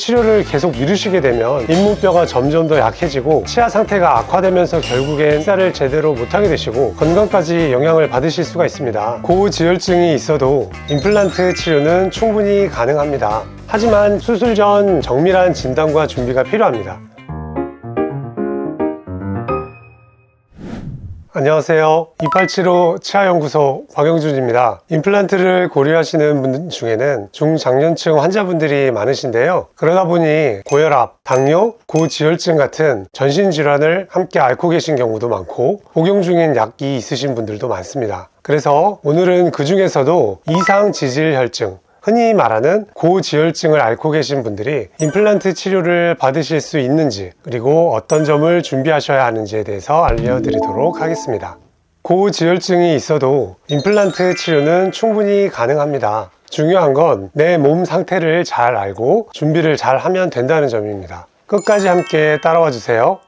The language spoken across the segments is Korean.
치료를 계속 미루시게 되면 잇몸뼈가 점점 더 약해지고 치아 상태가 악화되면서 결국엔 식사를 제대로 못하게 되시고 건강까지 영향을 받으실 수가 있습니다. 고지혈증이 있어도 임플란트 치료는 충분히 가능합니다. 하지만 수술 전 정밀한 진단과 준비가 필요합니다. 안녕하세요. 2875 치아연구소 박영준입니다. 임플란트를 고려하시는 분 중에는 중장년층 환자분들이 많으신데요. 그러다 보니 고혈압, 당뇨, 고지혈증 같은 전신질환을 함께 앓고 계신 경우도 많고 복용 중인 약이 있으신 분들도 많습니다. 그래서 오늘은 그 중에서도 이상지질혈증, 흔히 말하는 고지혈증을 앓고 계신 분들이 임플란트 치료를 받으실 수 있는지, 그리고 어떤 점을 준비하셔야 하는지에 대해서 알려드리도록 하겠습니다. 고지혈증이 있어도 임플란트 치료는 충분히 가능합니다. 중요한 건 내 몸 상태를 잘 알고 준비를 잘 하면 된다는 점입니다. 끝까지 함께 따라와 주세요.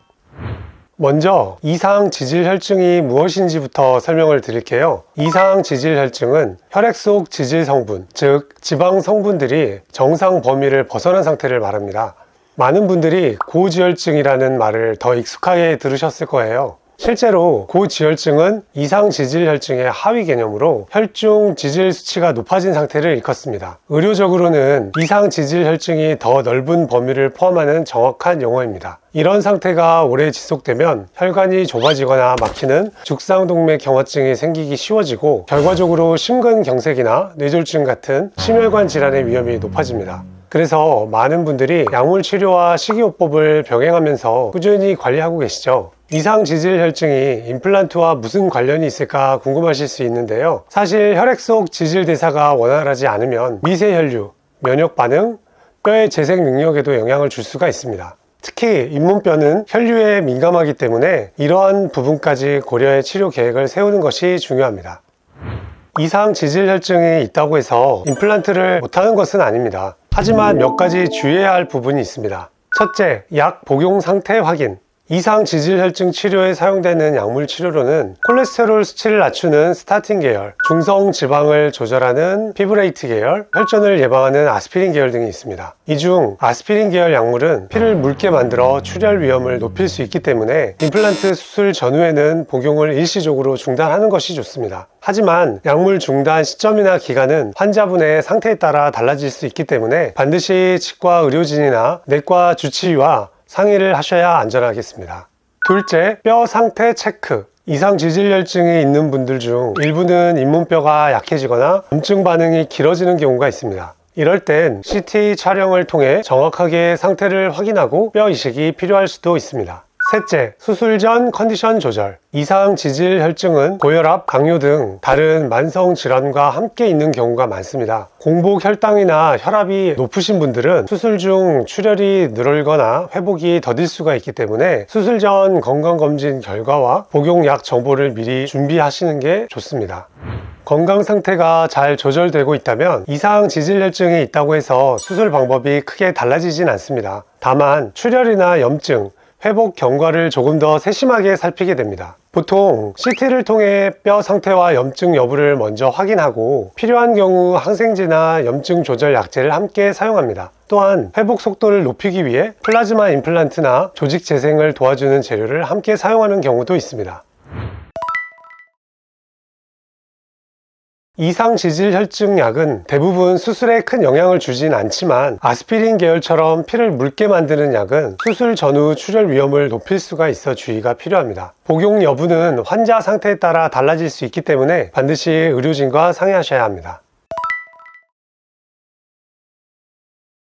먼저 이상지질혈증이 무엇인지부터 설명을 드릴게요. 이상지질혈증은 혈액 속 지질 성분, 즉 지방 성분들이 정상 범위를 벗어난 상태를 말합니다. 많은 분들이 고지혈증이라는 말을 더 익숙하게 들으셨을 거예요. 실제로 고지혈증은 이상지질혈증의 하위 개념으로 혈중 지질 수치가 높아진 상태를 일컫습니다. 의료적으로는 이상지질혈증이 더 넓은 범위를 포함하는 정확한 용어입니다. 이런 상태가 오래 지속되면 혈관이 좁아지거나 막히는 죽상동맥 경화증이 생기기 쉬워지고 결과적으로 심근경색이나 뇌졸중 같은 심혈관 질환의 위험이 높아집니다. 그래서 많은 분들이 약물 치료와 식이요법을 병행하면서 꾸준히 관리하고 계시죠. 이상지질혈증이 임플란트와 무슨 관련이 있을까 궁금하실 수 있는데요. 사실 혈액 속 지질 대사가 원활하지 않으면 미세혈류, 면역반응, 뼈의 재생 능력에도 영향을 줄 수가 있습니다. 특히 잇몸뼈는 혈류에 민감하기 때문에 이러한 부분까지 고려해 치료 계획을 세우는 것이 중요합니다. 이상지질혈증이 있다고 해서 임플란트를 못하는 것은 아닙니다. 하지만 몇 가지 주의해야 할 부분이 있습니다. 첫째, 약 복용 상태 확인. 이상지질혈증 치료에 사용되는 약물 치료로는 콜레스테롤 수치를 낮추는 스타틴 계열, 중성 지방을 조절하는 피브레이트 계열, 혈전을 예방하는 아스피린 계열 등이 있습니다. 이 중 아스피린 계열 약물은 피를 묽게 만들어 출혈 위험을 높일 수 있기 때문에 임플란트 수술 전후에는 복용을 일시적으로 중단하는 것이 좋습니다. 하지만 약물 중단 시점이나 기간은 환자분의 상태에 따라 달라질 수 있기 때문에 반드시 치과 의료진이나 내과 주치의와 상의를 하셔야 안전하겠습니다. 둘째, 뼈 상태 체크. 이상지질혈증이 있는 분들 중 일부는 잇몸뼈가 약해지거나 염증 반응이 길어지는 경우가 있습니다. 이럴 땐 CT 촬영을 통해 정확하게 상태를 확인하고 뼈 이식이 필요할 수도 있습니다. 셋째, 수술 전 컨디션 조절. 이상지질혈증은 고혈압, 당뇨 등 다른 만성 질환과 함께 있는 경우가 많습니다. 공복 혈당이나 혈압이 높으신 분들은 수술 중 출혈이 늘거나 회복이 더딜 수가 있기 때문에 수술 전 건강검진 결과와 복용약 정보를 미리 준비하시는 게 좋습니다. 건강 상태가 잘 조절되고 있다면 이상지질혈증이 있다고 해서 수술 방법이 크게 달라지진 않습니다. 다만 출혈이나 염증, 회복 경과를 조금 더 세심하게 살피게 됩니다. 보통 CT를 통해 뼈 상태와 염증 여부를 먼저 확인하고 필요한 경우 항생제나 염증 조절 약제를 함께 사용합니다. 또한 회복 속도를 높이기 위해 플라즈마 임플란트나 조직 재생을 도와주는 재료를 함께 사용하는 경우도 있습니다. 이상지질혈증 약은 대부분 수술에 큰 영향을 주진 않지만 아스피린 계열처럼 피를 묽게 만드는 약은 수술 전후 출혈 위험을 높일 수가 있어 주의가 필요합니다. 복용 여부는 환자 상태에 따라 달라질 수 있기 때문에 반드시 의료진과 상의하셔야 합니다.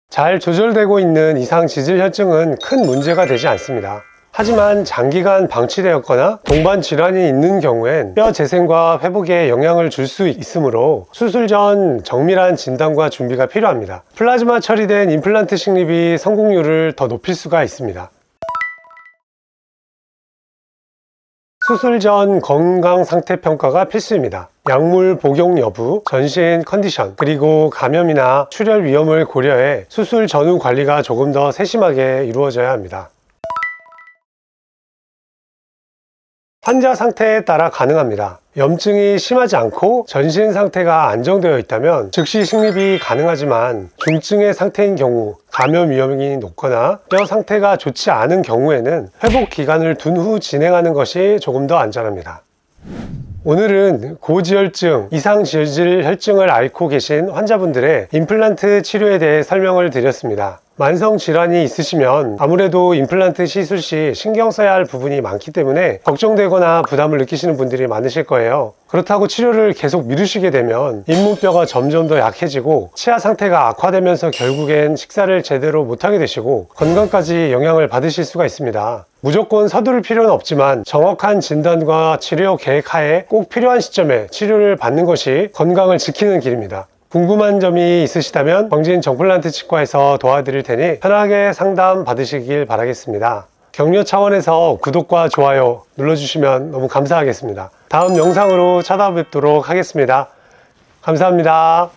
잘 조절되고 있는 이상지질혈증은 큰 문제가 되지 않습니다. 하지만 장기간 방치되었거나 동반 질환이 있는 경우엔 뼈 재생과 회복에 영향을 줄 수 있으므로 수술 전 정밀한 진단과 준비가 필요합니다. 플라즈마 처리된 임플란트 식립이 성공률을 더 높일 수가 있습니다. 수술 전 건강 상태 평가가 필수입니다. 약물 복용 여부, 전신 컨디션, 그리고 감염이나 출혈 위험을 고려해 수술 전후 관리가 조금 더 세심하게 이루어져야 합니다. 환자 상태에 따라 가능합니다. 염증이 심하지 않고 전신 상태가 안정되어 있다면 즉시 식립이 가능하지만 중증의 상태인 경우, 감염 위험이 높거나 뼈 상태가 좋지 않은 경우에는 회복 기간을 둔 후 진행하는 것이 조금 더 안전합니다. 오늘은 고지혈증, 이상지질 혈증을 앓고 계신 환자분들의 임플란트 치료에 대해 설명을 드렸습니다. 만성 질환이 있으시면 아무래도 임플란트 시술 시 신경 써야 할 부분이 많기 때문에 걱정되거나 부담을 느끼시는 분들이 많으실 거예요. 그렇다고 치료를 계속 미루시게 되면 잇몸뼈가 점점 더 약해지고 치아 상태가 악화되면서 결국엔 식사를 제대로 못하게 되시고 건강까지 영향을 받으실 수가 있습니다. 무조건 서두를 필요는 없지만 정확한 진단과 치료 계획 하에 꼭 필요한 시점에 치료를 받는 것이 건강을 지키는 길입니다. 궁금한 점이 있으시다면 광진 정플란트 치과에서 도와드릴 테니 편하게 상담 받으시길 바라겠습니다. 격려 차원에서 구독과 좋아요 눌러주시면 너무 감사하겠습니다. 다음 영상으로 찾아뵙도록 하겠습니다. 감사합니다.